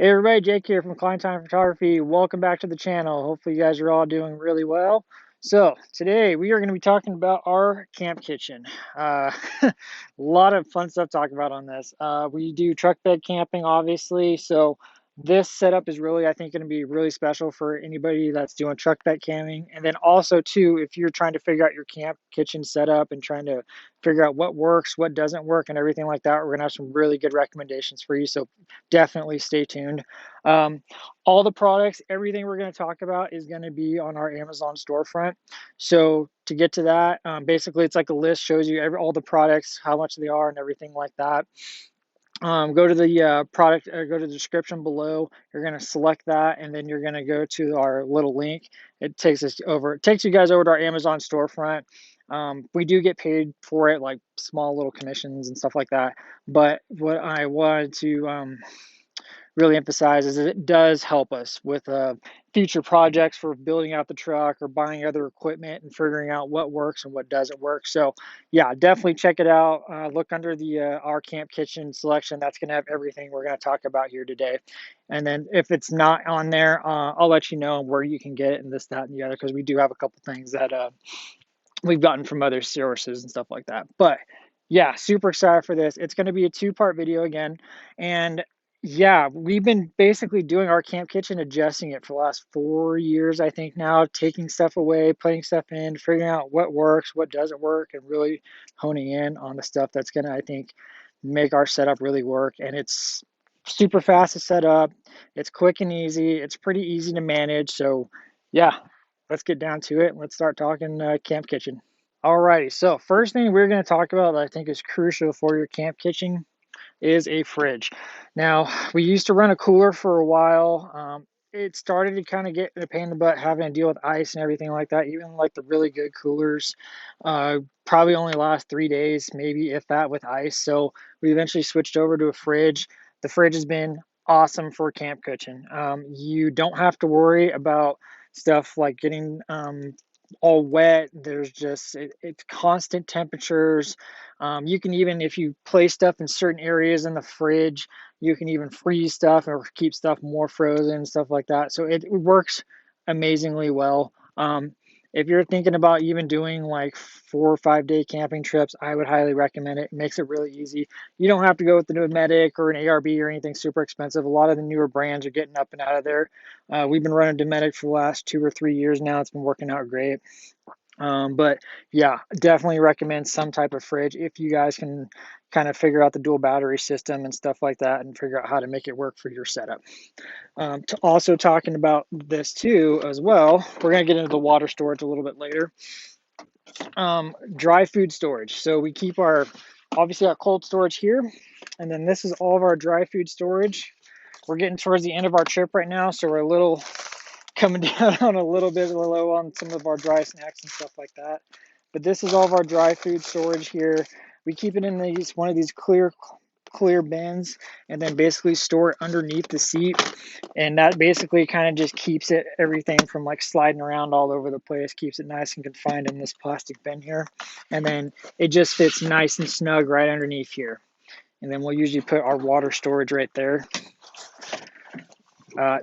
Hey everybody, Jake here from Clinetimephotography. Welcome back to the channel. Hopefully you guys are all doing really well. So today we are going to be talking about our camp kitchen. A lot of fun stuff to talk about on this. We do truck bed camping, obviously. So this setup is really, I think, going to be really special for anybody that's doing truck bed camping. And then also too, if you're trying to figure out your camp kitchen setup and trying to figure out what works, what doesn't work, and everything like that, we're going to have some really good recommendations for you. So definitely stay tuned. Um, all the products, everything we're going to talk about is going to be on our Amazon storefront. So to get to that, basically it's like a list, shows you all the products, how much they are and everything like that. Go to the product, go to the description below. You're going to select that, and then you're going to go to our little link. It takes you guys over to our Amazon storefront. We do get paid for it, like small little commissions and stuff like that. But what I wanted to really emphasize is that it does help us with future projects for building out the truck or buying other equipment and figuring out what works and what doesn't work. So yeah, definitely check it out. Look under the our camp kitchen selection. That's going to have everything we're going to talk about here today. And then if it's not on there, I'll let you know where you can get it and this, that, and the other, because we do have a couple things that we've gotten from other sources and stuff like that. But yeah, super excited for this. It's going to be a two-part video again. And yeah, we've been basically doing our camp kitchen, adjusting it for the last 4 years, I think now, taking stuff away, putting stuff in, figuring out what works, what doesn't work, and really honing in on the stuff that's going to, I think, make our setup really work. And it's super fast to set up. It's quick and easy. It's pretty easy to manage. So yeah, let's get down to it. Let's start talking camp kitchen. Alrighty, so first thing we're going to talk about that I think is crucial for your camp kitchen is a fridge. Now, we used to run a cooler for a while. It started to kind of get a pain in the butt having to deal with ice and everything like that. Even like the really good coolers probably only last 3 days, maybe if that, with ice. So we eventually switched over to a fridge. The fridge has been awesome for camp kitchen. You don't have to worry about stuff like getting all wet. There's just it's constant temperatures. You can even, if you place stuff in certain areas in the fridge, you can even freeze stuff or keep stuff more frozen, stuff like that. So it works amazingly well. If you're thinking about even doing like 4 or 5 day camping trips, I would highly recommend it. It makes it really easy. You don't have to go with the Dometic or an ARB or anything super expensive. A lot of the newer brands are getting up and out of there. We've been running Dometic for the last 2 or 3 years now. It's been working out great. But yeah, definitely recommend some type of fridge if you guys can kind of figure out the dual battery system and stuff like that and figure out how to make it work for your setup. To also talking about this too as well, we're going to get into the water storage a little bit later. Dry food storage. So we keep obviously our cold storage here, and then this is all of our dry food storage. We're getting towards the end of our trip right now, so we're a little coming down on a little bit low on some of our dry snacks and stuff like that. But this is all of our dry food storage here. We keep it in one of these clear bins, and then basically store it underneath the seat, and that basically kind of just keeps everything from like sliding around all over the place, keeps it nice and confined in this plastic bin here, and then it just fits nice and snug right underneath here. And then we'll usually put our water storage right there.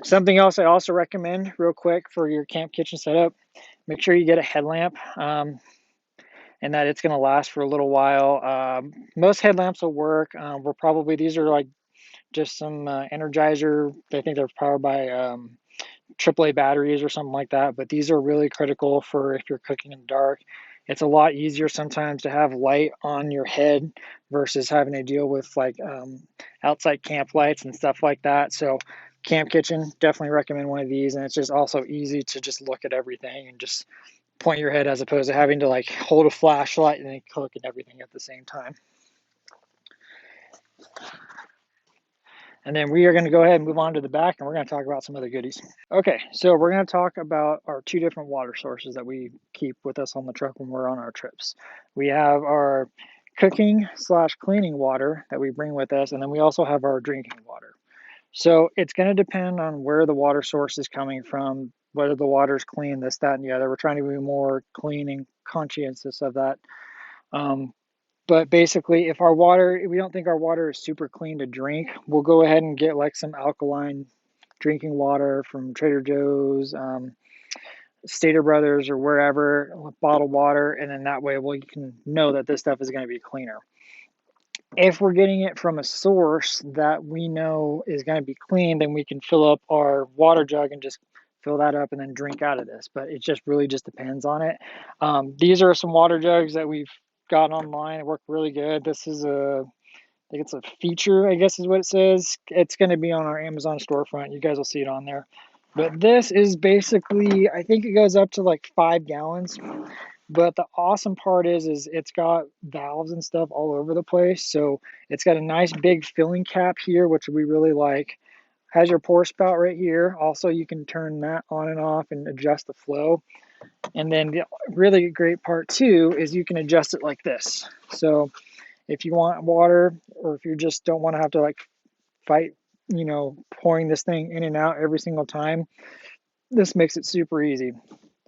Something else I also recommend real quick for your camp kitchen setup, make sure you get a headlamp, and that it's going to last for a little while. Most headlamps will work. These are like just some Energizer. I think they're powered by AAA batteries or something like that, but these are really critical for if you're cooking in the dark. It's a lot easier sometimes to have light on your head versus having to deal with like outside camp lights and stuff like that. So camp kitchen, definitely recommend one of these, and it's just also easy to just look at everything and just point your head as opposed to having to like hold a flashlight and then cook and everything at the same time. And then we are going to go ahead and move on to the back, and we're going to talk about some other goodies. Okay, so we're going to talk about our two different water sources that we keep with us on the truck when we're on our trips. We have our cooking/cleaning water that we bring with us, and then we also have our drinking water. So it's going to depend on where the water source is coming from, whether the water is clean, this, that, and the other. We're trying to be more clean and conscientious of that. But basically, if we don't think our water is super clean to drink, we'll go ahead and get like some alkaline drinking water from Trader Joe's, Stater Brothers, or wherever, bottled water, and then that way we can know that this stuff is going to be cleaner. If we're getting it from a source that we know is going to be clean, then we can fill up our water jug and just fill that up and then drink out of this. But it just really just depends on it. These are some water jugs that we've got online. It worked really good. This is I think it's a feature, I guess is what it says. It's going to be on our Amazon storefront. You guys will see it on there. But this is basically, I think it goes up to like 5 gallons. But the awesome part is it's got valves and stuff all over the place. So it's got a nice big filling cap here, which we really like. Has your pour spout right here. Also, you can turn that on and off and adjust the flow. And then the really great part too is you can adjust it like this. So if you want water, or if you just don't want to have to like fight, pouring this thing in and out every single time, this makes it super easy.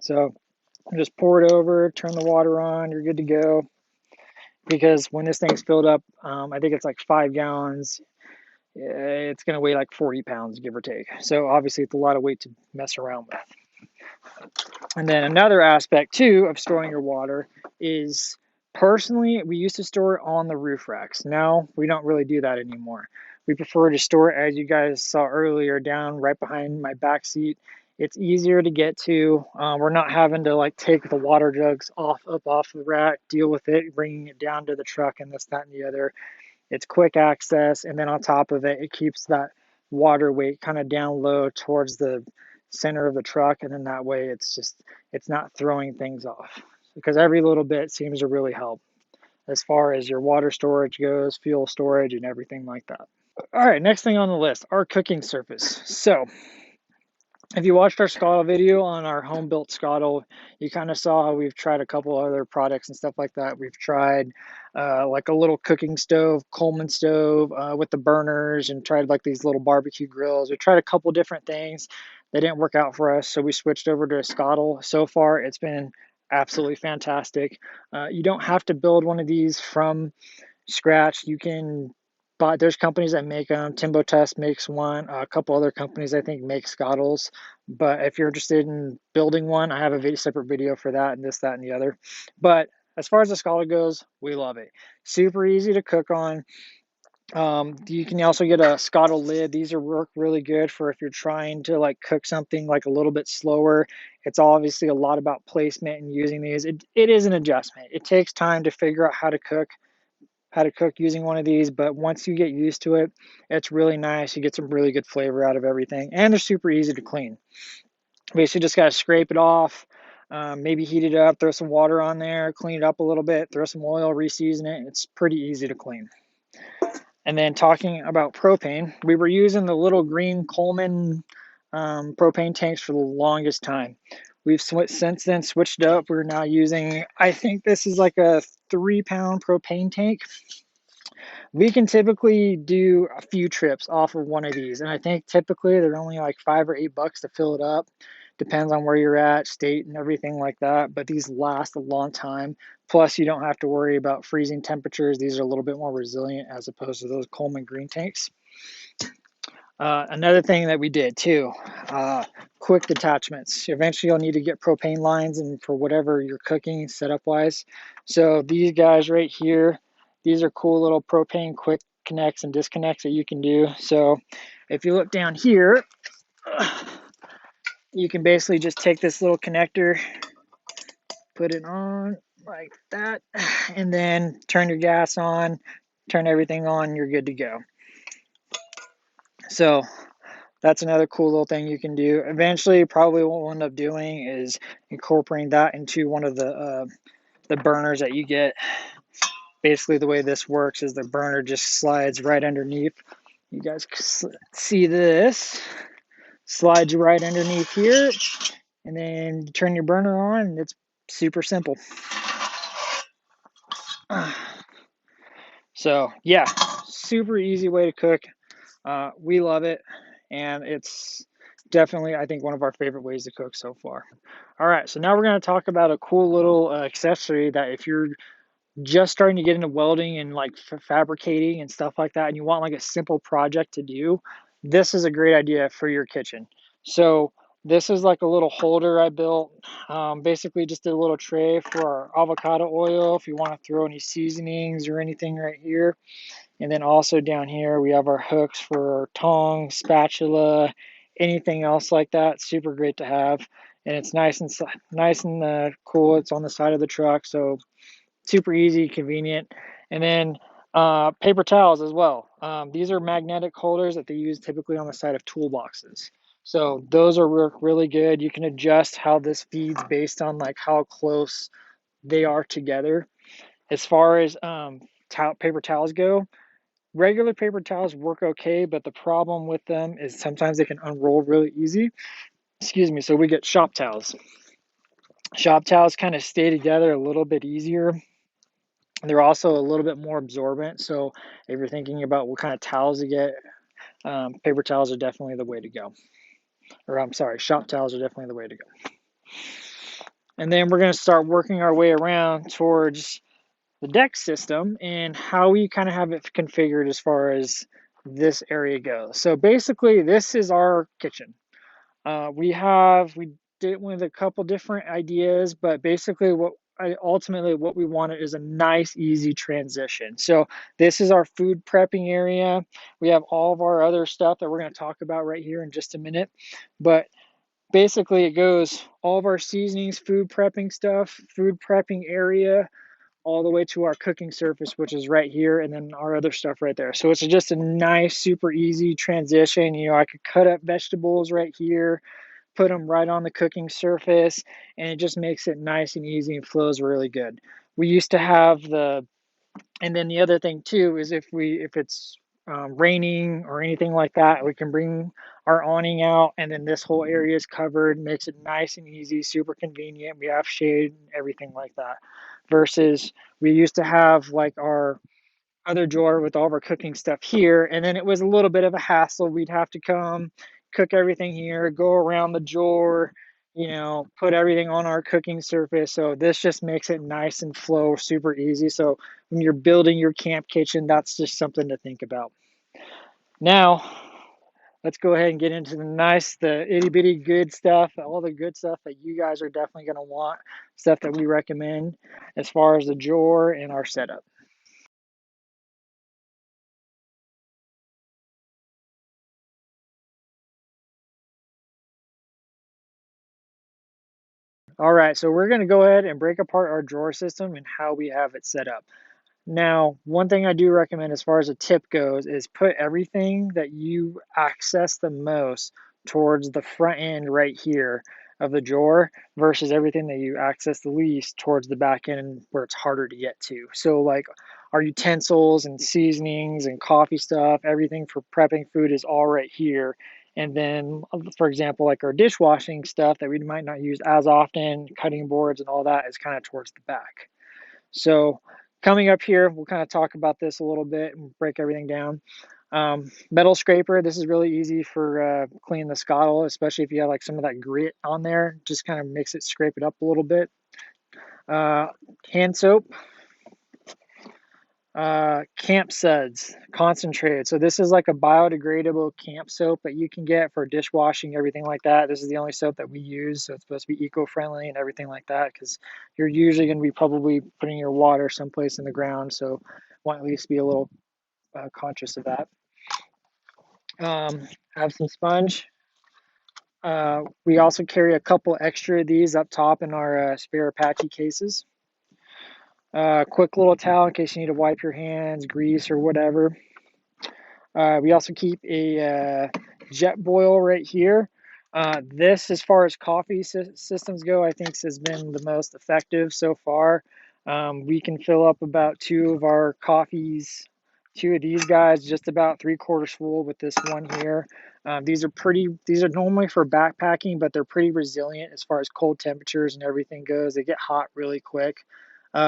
So just pour it over, turn the water on, you're good to go. Because when this thing's filled up, I think it's like 5 gallons. It's going to weigh like 40 pounds, give or take. So obviously, it's a lot of weight to mess around with. And then another aspect too of storing your water is, personally, we used to store it on the roof racks. Now we don't really do that anymore. We prefer to store it, as you guys saw earlier, down right behind my back seat. It's easier to get to. We're not having to like take the water jugs off the rack, deal with it, bringing it down to the truck, and this, that, and the other. It's quick access, and then on top of it, it keeps that water weight kind of down low towards the center of the truck, and then that way it's not throwing things off, because every little bit seems to really help as far as your water storage goes, fuel storage, and everything like that. All right, next thing on the list, our cooking surface. So if you watched our scuttle video on our home built scuttle, you kind of saw how we've tried a couple other products and stuff like that. We've tried like a little cooking stove, Coleman stove with the burners, and tried like these little barbecue grills. We tried a couple different things. They didn't work out for us, so we switched over to a scuttle. So far, it's been absolutely fantastic. You don't have to build one of these from scratch. You can buy, there's companies that make them. Timbo Test makes one. A couple other companies I think make scuttles. But if you're interested in building one, I have a separate video for that and this, that, and the other. But as far as the scuttle goes, we love it. Super easy to cook on. You can also get a scuttle lid. These work really good for if you're trying to like cook something like a little bit slower. It's obviously a lot about placement and using these. It is an adjustment. It takes time to figure out how to cook using one of these, but once you get used to it, it's really nice. You get some really good flavor out of everything, and they're super easy to clean. Basically just got to scrape it off, maybe heat it up, throw some water on there, clean it up a little bit, throw some oil, reseason it. It's pretty easy to clean. And then talking about propane, we were using the little green Coleman propane tanks for the longest time. We've since then switched up. We're now using, I think this is like a 3-pound propane tank. We can typically do a few trips off of one of these, and I think typically they're only like $5 or $8 to fill it up. Depends on where you're at, state, and everything like that. But these last a long time. Plus, you don't have to worry about freezing temperatures. These are a little bit more resilient as opposed to those Coleman green tanks. Another thing that we did too, quick detachments. Eventually, you'll need to get propane lines and for whatever you're cooking setup wise. So these guys right here, these are cool little propane quick connects and disconnects that you can do. So if you look down here, you can basically just take this little connector, put it on like that, and then turn your gas on, turn everything on, you're good to go. So that's another cool little thing you can do. Eventually, probably what we'll end up doing is incorporating that into one of the burners that you get. Basically, the way this works is the burner just slides right underneath. You guys see this. Slides right underneath here, and then you turn your burner on, and it's super simple. So, yeah, super easy way to cook. We love it, and it's definitely, I think, one of our favorite ways to cook so far. All right, so now we're going to talk about a cool little accessory that if you're just starting to get into welding and like fabricating and stuff like that, and you want like a simple project to do, this is a great idea for your kitchen. So this is like a little holder I built. Basically just a little tray for our avocado oil if you want to throw any seasonings or anything right here. And then also down here we have our hooks for our tongs, spatula, anything else like that. Super great to have, and it's nice and cool. It's on the side of the truck, so super easy, convenient. And then paper towels as well. These are magnetic holders that they use typically on the side of toolboxes. So those are really good. You can adjust how this feeds based on like how close they are together. As far as paper towels go, regular paper towels work okay, but the problem with them is sometimes they can unroll really easy. Excuse me. So we get shop towels. Shop towels kind of stay together a little bit easier. They're also a little bit more absorbent. So if you're thinking about what kind of towels to get, paper towels are definitely the way to go. Or I'm sorry, shop towels are definitely the way to go. And then we're going to start working our way around towards the deck system and how we kind of have it configured as far as this area goes. So basically, this is our kitchen. We did it with a couple different ideas, but basically ultimately what we wanted is a nice, easy transition. So this is our food prepping area. We have all of our other stuff that we're going to talk about right here in just a minute. But basically it goes all of our seasonings, food prepping stuff, food prepping area, all the way to our cooking surface, which is right here, and then our other stuff right there. So it's just a nice, super easy transition. You know, I could cut up vegetables right here, put them right on the cooking surface, and it just makes it nice and easy and flows really good. We used to have and then the other thing too is if it's raining or anything like that, we can bring our awning out, and then this whole area is covered, makes it nice and easy, super convenient. We have shade and everything like that. Versus we used to have like our other drawer with all of our cooking stuff here, and then it was a little bit of a hassle. We'd have to come cook everything here, go around the drawer, put everything on our cooking surface. So this just makes it nice and flow super easy. So when you're building your camp kitchen, that's just something to think about. Now let's go ahead and get into the itty bitty good stuff, all the good stuff that you guys are definitely going to want, stuff that we recommend as far as the drawer and our setup. All right, so we're going to go ahead and break apart our drawer system and how we have it set up. Now, one thing I do recommend as far as a tip goes is put everything that you access the most towards the front end right here of the drawer versus everything that you access the least towards the back end where it's harder to get to. So like our utensils and seasonings and coffee stuff, everything for prepping food is all right here. And then, for example, like our dishwashing stuff that we might not use as often, cutting boards and all that is kind of towards the back. So coming up here, we'll kind of talk about this a little bit and break everything down. Metal scraper, this is really easy for cleaning the scuttle, especially if you have like some of that grit on there. Just kind of makes it scrape it up a little bit. Hand soap, camp suds, concentrated. So this is like a biodegradable camp soap that you can get for dishwashing, everything like that. This is the only soap that we use, so it's supposed to be eco-friendly and everything like that, because you're usually going to be probably putting your water someplace in the ground, so want at least be a little conscious of that. Have some sponge. We also carry a couple extra of these up top in our spare Apache cases. Quick little towel in case you need to wipe your hands, grease, or whatever. We also keep a jet boil right here. This, as far as coffee systems go, I think has been the most effective so far. We can fill up about two of these guys, just about 3/4 full with this one here. These are normally for backpacking, but they're pretty resilient as far as cold temperatures and everything goes. They get hot really quick.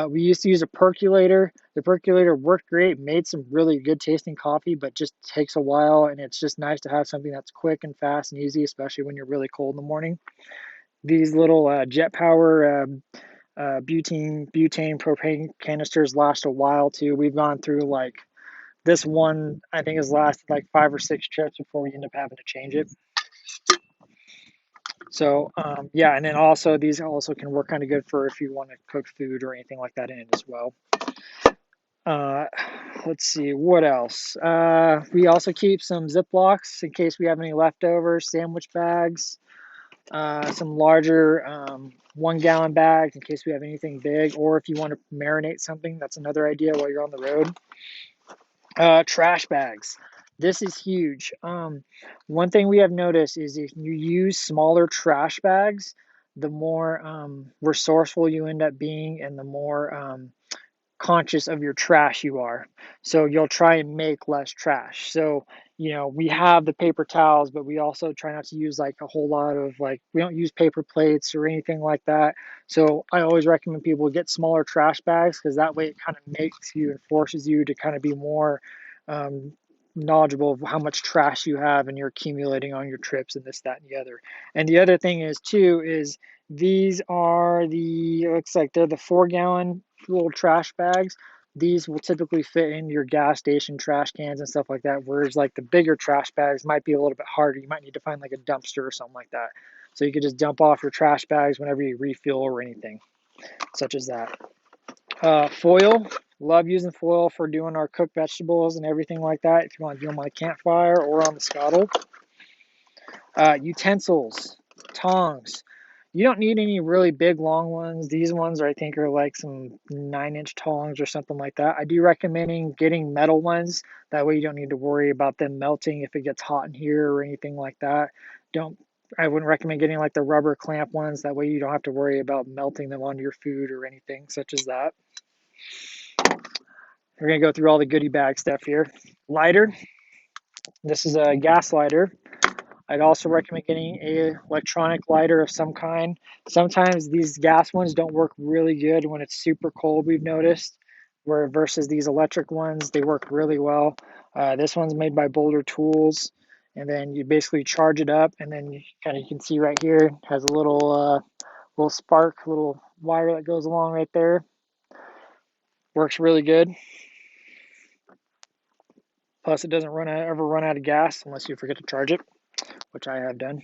We used to use a percolator. The percolator worked great, made some really good tasting coffee, but just takes a while, and it's just nice to have something that's quick and fast and easy, especially when you're really cold in the morning. These little jet power butane, propane canisters last a while too. We've gone through like this one, I think has lasted like 5 or 6 trips before we end up having to change it. So yeah, and then also these also can work kind of good for if you want to cook food or anything like that in it as well. Uh, let's see, what else? We also keep some Ziplocs in case we have any leftovers, sandwich bags, some larger 1 gallon bags in case we have anything big, or if you want to marinate something, that's another idea while you're on the road. Trash bags. This is huge. One thing we have noticed is if you use smaller trash bags, the more resourceful you end up being and the more conscious of your trash you are. So you'll try and make less trash. So, you know, we have the paper towels, but we also try not to use like a whole lot of like, we don't use paper plates or anything like that. So I always recommend people get smaller trash bags because that way it kind of makes you and forces you to kind of be more um, knowledgeable of how much trash you have and you're accumulating on your trips and this, that, and the other. And the other thing is too, is these are the, looks like they're the 4 gallon little trash bags. These will typically fit in your gas station trash cans and stuff like that, whereas like the bigger trash bags might be a little bit harder. You might need to find like a dumpster or something like that. So you could just dump off your trash bags whenever you refill or anything, such as that. Foil. Love using foil for doing our cooked vegetables and everything like that. If you want to do them on a campfire or on the scuttle. Utensils, tongs. You don't need any really big long ones. These ones I think are like some 9-inch tongs or something like that. I do recommend getting metal ones. That way you don't need to worry about them melting if it gets hot in here or anything like that. I wouldn't recommend getting like the rubber clamp ones. That way you don't have to worry about melting them onto your food or anything such as that. We're gonna go through all the goodie bag stuff here. Lighter. This is a gas lighter. I'd also recommend getting a electronic lighter of some kind. Sometimes these gas ones don't work really good when it's super cold, we've noticed, where versus these electric ones, they work really well. This one's made by Boulder Tools, and then you basically charge it up, and then you can see right here, has a little spark, little wire that goes along right there. Works really good. Plus, it doesn't ever run out of gas unless you forget to charge it, which I have done.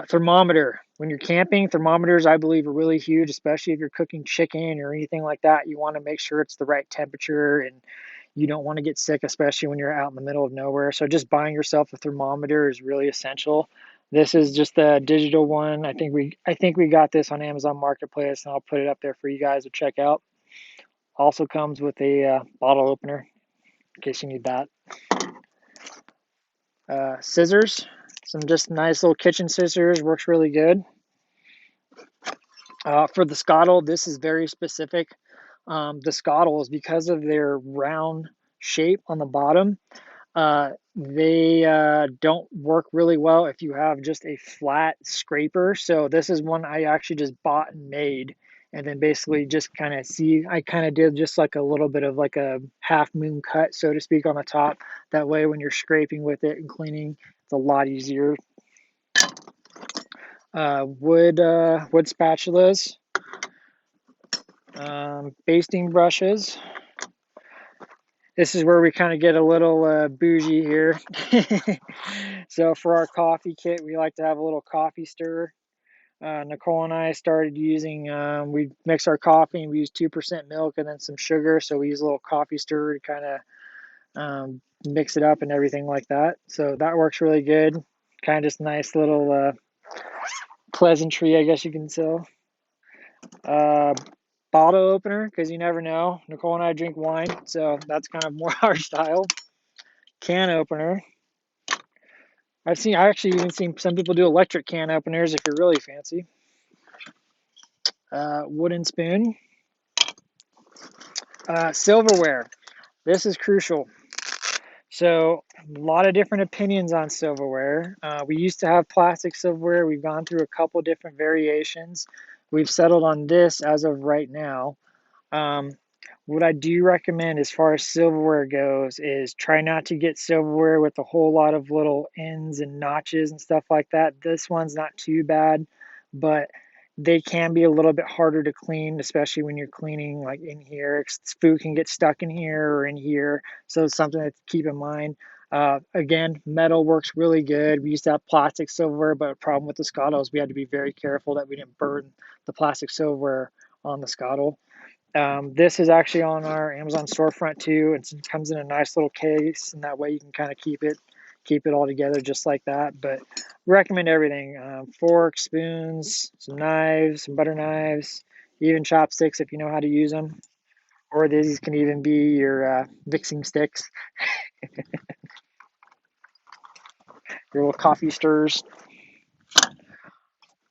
Thermometer. When you're camping, thermometers, I believe, are really huge, especially if you're cooking chicken or anything like that. You want to make sure it's the right temperature and you don't want to get sick, especially when you're out in the middle of nowhere. So just buying yourself a thermometer is really essential. This is just a digital one. I think we got this on Amazon Marketplace, and I'll put it up there for you guys to check out. Also comes with a bottle opener in case you need that. Scissors. Some just nice little kitchen scissors, works really good. For the scuttle, this is very specific. The scottles, because of their round shape on the bottom, they don't work really well if you have just a flat scraper. So this is one I actually just bought and made, and then basically just I kind of did just like a little bit of like a half moon cut, so to speak, on the top. That way when you're scraping with it and cleaning, it's a lot easier. Wood spatulas, basting brushes. This is where we kind of get a little bougie here. So for our coffee kit, we like to have a little coffee stirrer. Nicole and I started using, we mix our coffee and we use 2% milk and then some sugar. So we use a little coffee stirrer to kind of mix it up and everything like that. So that works really good. Kind of just nice little pleasantry, I guess you can tell. Bottle opener, because you never know. Nicole and I drink wine, so that's kind of more our style. Can opener. I actually even seen some people do electric can openers if you're really fancy. Wooden spoon. Silverware. This is crucial. So a lot of different opinions on silverware. We used to have plastic silverware. We've gone through a couple different variations. We've settled on this as of right now. What I do recommend as far as silverware goes is try not to get silverware with a whole lot of little ends and notches and stuff like that. This one's not too bad, but they can be a little bit harder to clean, especially when you're cleaning like in here. Food can get stuck in here or in here, so it's something to keep in mind. Again, metal works really good. We used to have plastic silverware, but a problem with the scuttle is we had to be very careful that we didn't burn the plastic silverware on the scuttle. This is actually on our Amazon storefront too. It comes in a nice little case, and that way you can kind of keep it all together just like that. But recommend everything: forks, spoons, some knives, some butter knives, even chopsticks if you know how to use them. Or these can even be your mixing sticks, your little coffee stirs.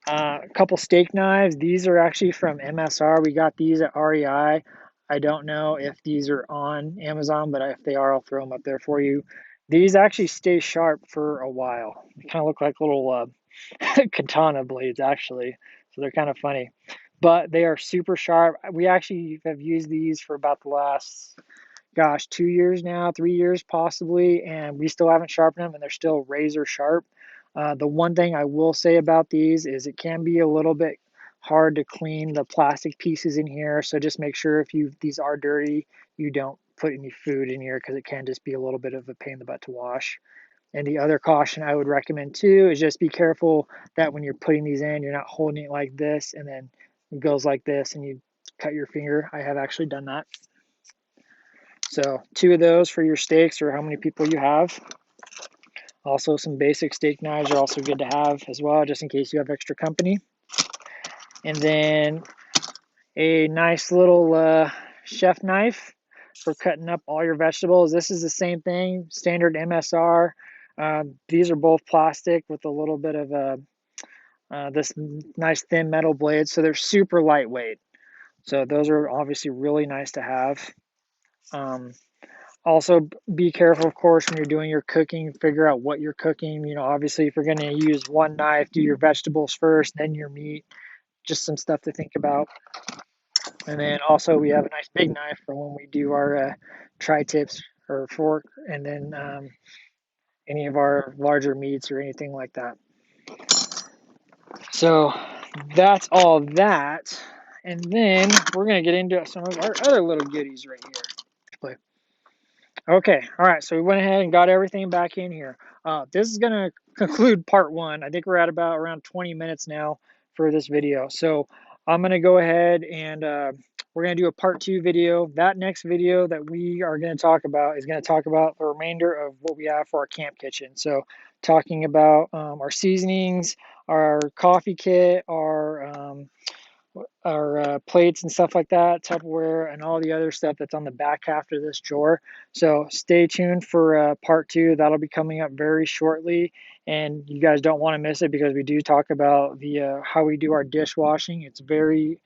A couple steak knives. These are actually from MSR. We got these at REI. I don't know if these are on Amazon, but if they are, I'll throw them up there for you. These actually stay sharp for a while. They kind of look like little katana blades, actually. So they're kind of funny. But they are super sharp. We actually have used these for about the last, gosh, 2 years now, 3 years possibly, and we still haven't sharpened them, and they're still razor sharp. The one thing I will say about these is it can be a little bit hard to clean the plastic pieces in here. So just make sure if these are dirty, you don't put any food in here because it can just be a little bit of a pain in the butt to wash. And the other caution I would recommend too is just be careful that when you're putting these in, you're not holding it like this and then it goes like this and you cut your finger. I have actually done that. So 2 of those for your steaks or how many people you have. Also, some basic steak knives are also good to have as well, just in case you have extra company. And then a nice little chef knife for cutting up all your vegetables. This is the same thing, standard MSR. These are both plastic with a little bit of this nice thin metal blade, so they're super lightweight. So those are obviously really nice to have. Um, Also, be careful, of course, when you're doing your cooking. Figure out what you're cooking. You know, obviously, if you're going to use one knife, do your vegetables first, then your meat. Just some stuff to think about. And then also, we have a nice big knife for when we do our tri-tips or fork, and then any of our larger meats or anything like that. So that's all that. And then we're going to get into some of our other little goodies right here. Okay, all right, so we went ahead and got everything back in here. This is going to conclude part 1. I think we're at about around 20 minutes now for this video. So I'm going to go ahead and we're going to do a part 2 video. That next video that we are going to talk about is going to talk about the remainder of what we have for our camp kitchen. So talking about our seasonings, our coffee kit, our plates and stuff like that, Tupperware, and all the other stuff that's on the back half of this drawer. So stay tuned for part 2. That'll be coming up very shortly, and you guys don't want to miss it because we do talk about the how we do our dishwashing. It's very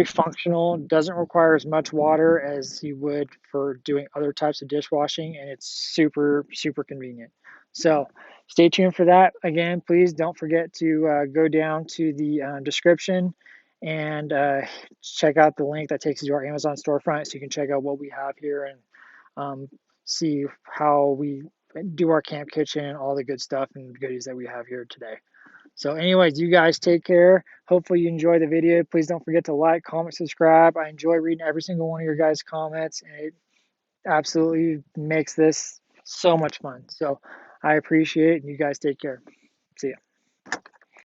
functional. It doesn't require as much water as you would for doing other types of dishwashing, and it's super, super convenient. So stay tuned for that. Again, please don't forget to go down to the description and check out the link that takes you to our Amazon storefront so you can check out what we have here and see how we do our camp kitchen and all the good stuff and goodies that we have here today. So anyways, you guys take care. Hopefully you enjoy the video. Please don't forget to like, comment, subscribe. I enjoy reading every single one of your guys' comments, and it absolutely makes this so much fun. So I appreciate it, and you guys take care. See ya.